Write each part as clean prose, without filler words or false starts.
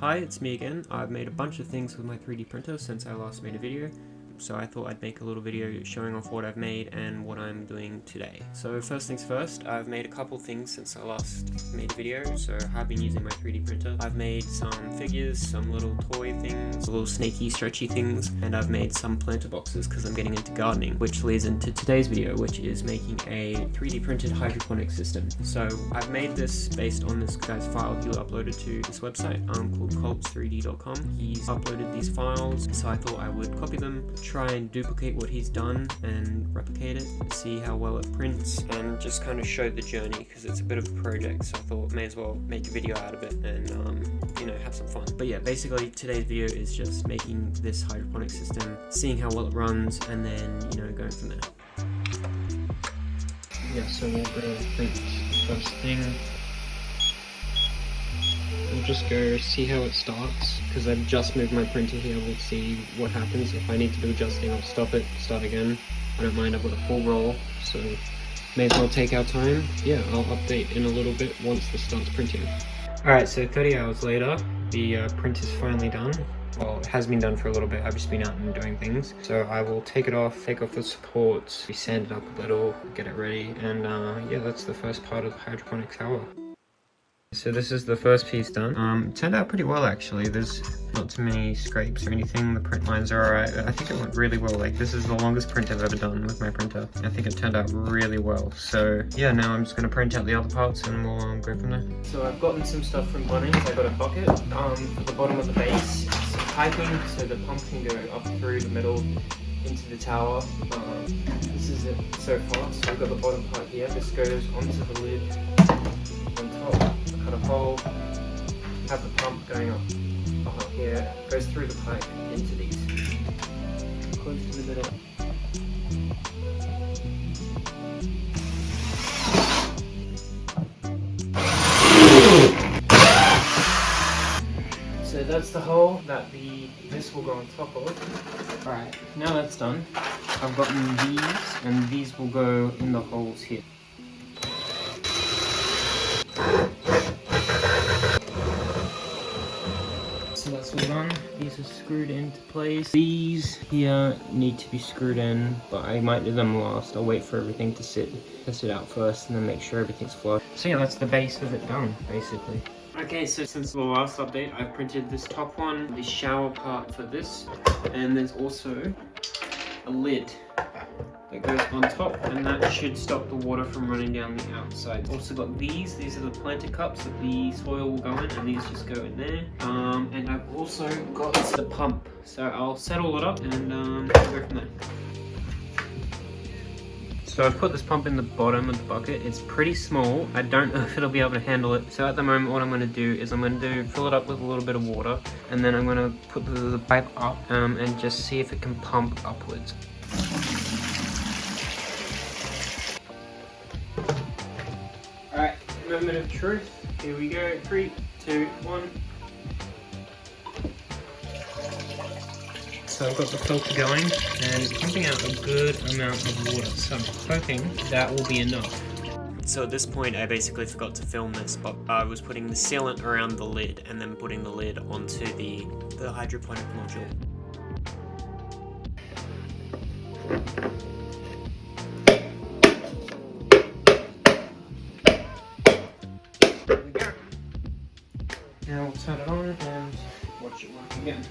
Hi, it's me again. I've made a bunch of things with my 3D printer since I last made a video, so I thought I'd make a little video showing off what I've made and what I'm doing today. So first things first, I've made a couple things since I last made a video, so I've been using my 3D printer. I've made some figures, some little toy things, little snaky stretchy things, and I've made some planter boxes because I'm getting into gardening, which leads into today's video, which is making a 3D printed hydroponic system. So I've made this based on this guy's file he uploaded to this website called colts3d.com. He's uploaded these files, so I thought I would copy them, try and duplicate what he's done and replicate it, see how well it prints, and just kind of show the journey because it's a bit of a project, so I thought may as well make a video out of it and have some fun. But yeah, basically today's video is just making this hydroponic system, seeing how well it runs, and then going from there. Yeah, so we'll go print first thing. We'll just go see how it starts, because I've just moved my printer here. We'll see what happens. If I need to do adjusting, I'll stop it, start again. I don't mind, I've got a full roll, so may as well take our time. Yeah, I'll update in a little bit once this starts printing. Alright, so 30 hours later, the print is finally done. Well, it has been done for a little bit. I've just been out and doing things. So I will take off the supports, sand it up a little, get it ready, and yeah, that's the first part of the hydroponic tower. So this is the first piece done. It turned out pretty well actually. There's not too many scrapes or anything. The print lines are alright. I think it went really well. Like, this is the longest print I've ever done with my printer. I think it turned out really well. So yeah, now I'm just going to print out the other parts and we'll go from there. So I've gotten some stuff from Bunnings. I got a bucket for the bottom of the base, some piping so the pump can go up through the middle into the tower. This is it so far. So I've got the bottom part here. This goes onto the lid on top. Cut a hole, have the pump going up here, goes through the pipe into these, close to the middle. So that's the hole that this will go on top of. Alright, now that's done, I've gotten these, and these will go in the holes here. So that's all done. These are screwed into place. These here need to be screwed in, but I might do them last. I'll wait for everything to test it out first, and then make sure everything's flush. So yeah, that's the base of it done, basically. Okay, so since the last update, I've printed this top one, the shower part for this, and there's also a lid that goes on top, and that should stop the water from running down the outside. Also got these are the planter cups that the soil will go in, and these just go in there. And I've also got the pump, so I'll settle it up and go from there. So I've put this pump in the bottom of the bucket. It's pretty small. I don't know if it'll be able to handle it. So at the moment what I'm going to do is fill it up with a little bit of water, and then I'm going to put the pipe up and just see if it can pump upwards. Alright, moment of truth. Here we go. 3, 2, 1. So I've got the filter going and pumping out a good amount of water. So I'm hoping that will be enough. So at this point I basically forgot to film this, but I was putting the sealant around the lid and then putting the lid onto the hydroponic module. There we go. Now we'll turn it on and watch it work again.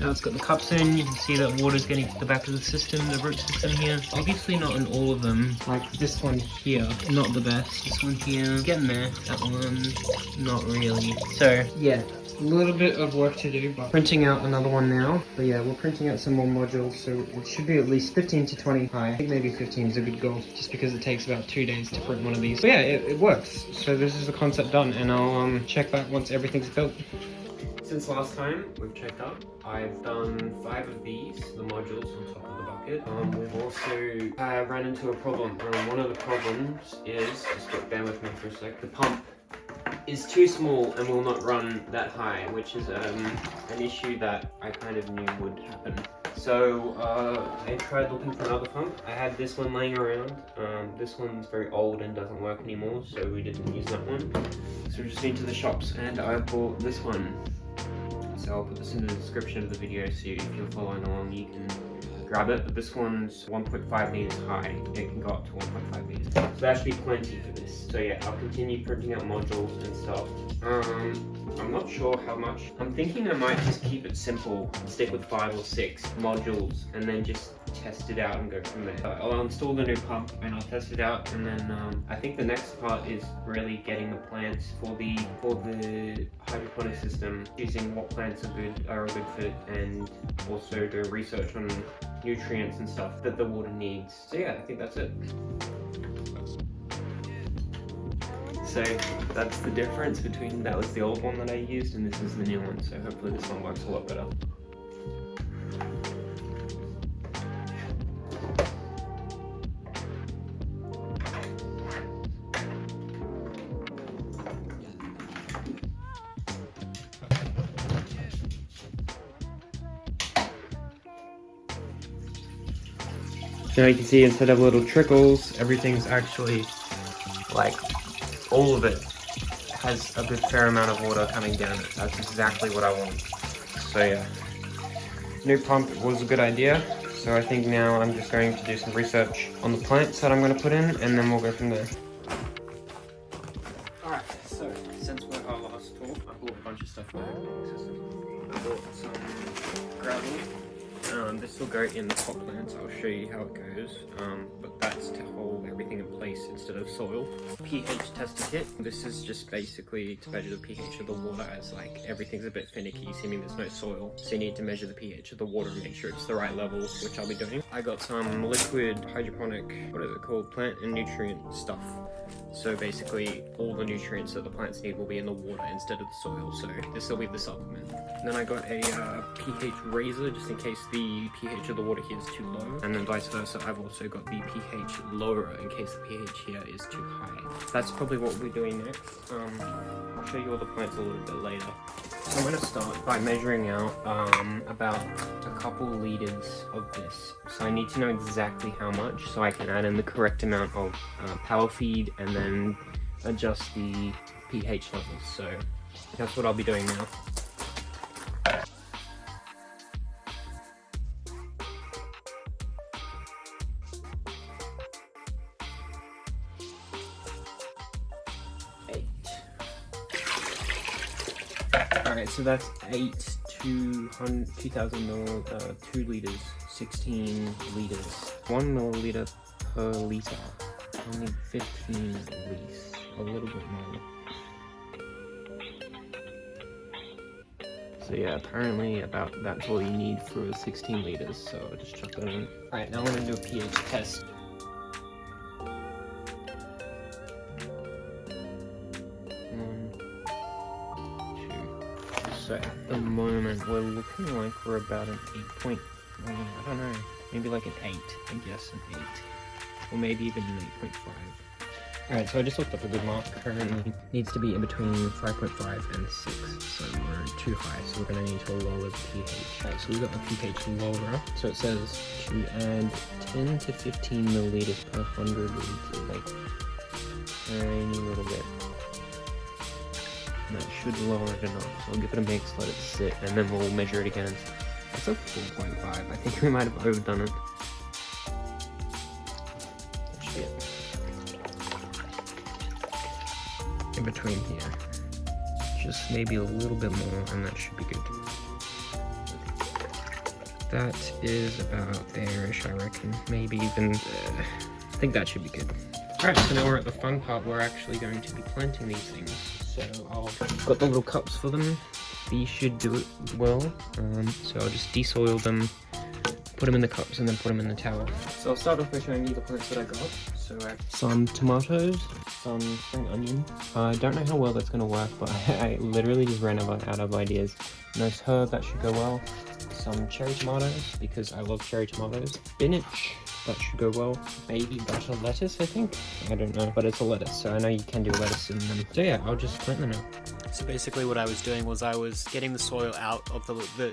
Now it's got the cups in, you can see that water's getting to the back of the system, the root system here. Obviously not in all of them, like this one here, not the best. This one here, getting there. That one, not really. So yeah, a little bit of work to do, but printing out another one now. But yeah, we're printing out some more modules, so it should be at least 15 to 20 high. I think maybe 15 is a good goal, just because it takes about 2 days to print one of these. But yeah, it works. So this is the concept done, and I'll check back once everything's built. Since last time we've checked up, I've done 5 of these, the modules on top of the bucket. We've also run into a problem. One of the problems is, just bear with me for a sec, the pump is too small and will not run that high, which is an issue that I kind of knew would happen. So I tried looking for another pump. I had this one laying around. This one's very old and doesn't work anymore, so we didn't use that one. So we just went to the shops and I bought this one. So I'll put this in the description of the video, so if you're following along you can grab it. But this one's 1.5 meters high. It can go up to 1.5 meters. So that should be plenty for this. So yeah, I'll continue printing out modules and stuff. I'm not sure how much. I'm thinking I might just keep it simple, stick with 5 or 6 modules, and then just test it out and go from there. I'll install the new pump and I'll test it out, and then I think the next part is really getting the plants for the hydroponic system, choosing what plants are a good fit, and also doing research on nutrients and stuff that the water needs. So yeah, I think that's it. So that's the difference between, that was the old one that I used and this is the new one, so hopefully this one works a lot better. So now you can see, instead of little trickles, everything's actually like, all of it has a good fair amount of water coming down it. That's exactly what I want. So yeah, new pump was a good idea. So I think now I'm just going to do some research on the plants that I'm going to put in, and then we'll go from there. Alright, so since we're our last talk, I bought a bunch of stuff for the hydroponic system. I bought some gravel. This will go in the pot plants. I'll show you how it goes, but that's to hold everything in place instead of soil. pH tester kit. This is just basically to measure the pH of the water, as like everything's a bit finicky, assuming there's no soil. So you need to measure the pH of the water and make sure it's the right level, which I'll be doing. I got some liquid hydroponic, what is it called? Plant and nutrient stuff. So basically all the nutrients that the plants need will be in the water instead of the soil, so this will be the supplement. And then I got a pH razor just in case the pH of the water here is too low, and then vice versa. I've also got the pH lowerer in case the pH here is too high. That's probably what we'll be doing next. I'll show you all the plants a little bit later. So I'm going to start by measuring out about a couple liters of this. So I need to know exactly how much so I can add in the correct amount of power feed and then adjust the pH levels. So that's what I'll be doing now. Alright, so that's 2,000 mil, 2 liters, 16 liters, 1 milliliter per liter, only 15 at least, a little bit more. So yeah, apparently about that's all you need for 16 liters, so I'll just chuck that in. Alright, now I'm going to do a pH test. So at the moment we're looking like we're about an 8 I don't know, maybe like an 8, I guess an 8, or maybe even an 8.5. Alright, so I just looked up a good mark. Currently needs to be in between 5.5 and 6, so we're too high, so we're going to need to lower the pH. Alright, so we've got the pH lowerer, so it says to add 10 to 15 milliliters per 100 liters, like tiny little bit. That should lower it enough, so I'll give it a mix, let it sit, and then we'll measure it again. It's a 4.5, I think we might have overdone it. That should be it. In between here. Just maybe a little bit more, and that should be good. That is about there-ish, I reckon. Maybe even there. I think that should be good. Alright, so now we're at the fun part. We're actually going to be planting these things. So I've got the little cups for them. These should do it well. So I'll just de-soil them, put them in the cups, and then put them in the towel. So I'll start off by showing you the plants that I got. So I have some tomatoes, some spring onion. I don't know how well that's going to work, but I literally just ran out of ideas. Nice herb, that should go well. Some cherry tomatoes, because I love cherry tomatoes. Spinach, that should go well. Maybe butter lettuce, I think. I don't know, but it's a lettuce, so I know you can do lettuce in them. So yeah, I'll just plant them now. So basically what I was doing was I was getting the soil out of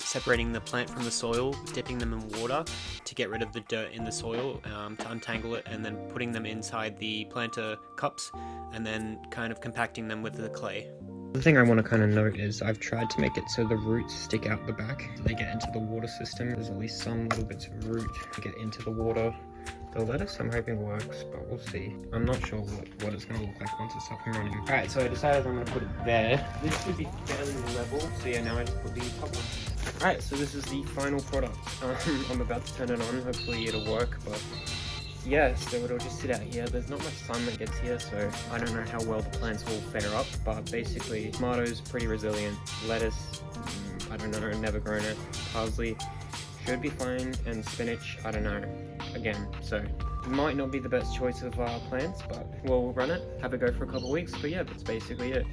separating the plant from the soil, dipping them in water to get rid of the dirt in the soil, to untangle it, and then putting them inside the planter cups and then kind of compacting them with the clay. The thing I want to kind of note is I've tried to make it so the roots stick out the back, so they get into the water system. There's at least some little bits of root to get into the water. The lettuce I'm hoping works, but we'll see. I'm not sure what it's going to look like once it's up and running. Alright, so I decided I'm going to put it there. This should be fairly level, so yeah, now I just put the top one. Alright, so this is the final product. I'm about to turn it on, hopefully it'll work, but yeah, so it'll just sit out here. There's not much sun that gets here, so I don't know how well the plants will fare up, but basically, tomatoes, pretty resilient. Lettuce, I don't know, never grown it. Parsley should be fine, and spinach, I don't know. Again, so it might not be the best choice of plants, but we'll run it, have it go for a couple of weeks, but yeah, that's basically it.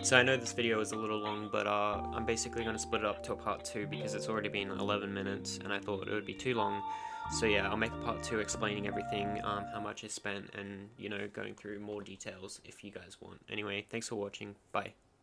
So I know this video is a little long, but I'm basically going to split it up to a part 2 because it's already been 11 minutes and I thought it would be too long. So yeah, I'll make a part 2 explaining everything, how much I spent, and, you know, going through more details if you guys want. Anyway, thanks for watching. Bye.